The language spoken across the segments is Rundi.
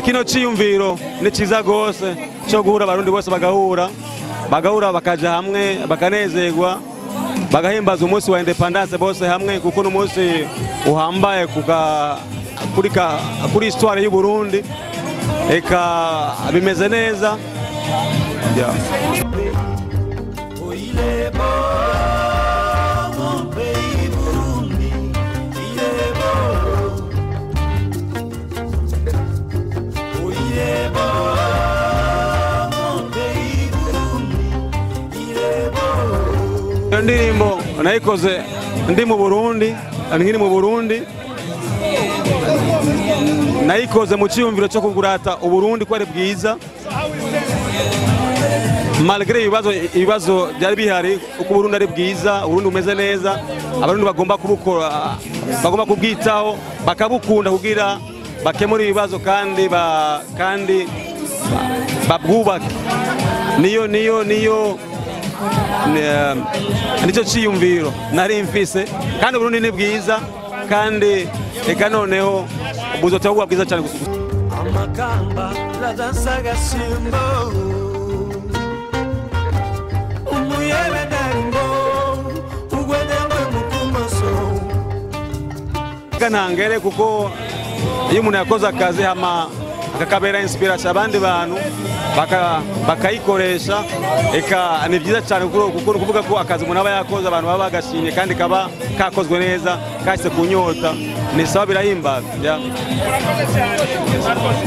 kino ciyumviro ni ciza gose cyo guhura abarundi bose bagahura bakaja hamwe bakanezerwa bagahimbaza umunsi wa independence bose hamwe kuko n'umunsi uhambaye kuri histoire y'u Burundi eka bimeze neza. Ndirimbo nayikoze ndi mu Burundi, nkiri mu Burundi nayikoze mu cyumviro cyo kugurata Uburundi ko ari bwiza malgré ibibazo byari bihari uko Burundi ari bwiza, Burundi umeze neza, abarundi bagomba kubukora, bagomba kubwitaho bakabukunda kugira bakemura ibibazo kandi babwubake. niyo nicyo ciyumviro nari mfise kandi Burundi ni bwiza kandi eka noneho buzote bwa bwiza cyane amakamba la dansa gasimbo umuyebe ndarimbo ugwedengwe mukumaso kanangere kuko iyo umuntu yakoze akazi hama akakabera inspiration abandi bantu bakayikoresha eka ni byiza cyane kuko kuvuga ko akazi umuntu aba yakoze abantu baba bagashimye kandi kaba kakozwe neza kahise kunyota ni sawa birahimbaza.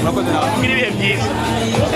Murakoze nawe.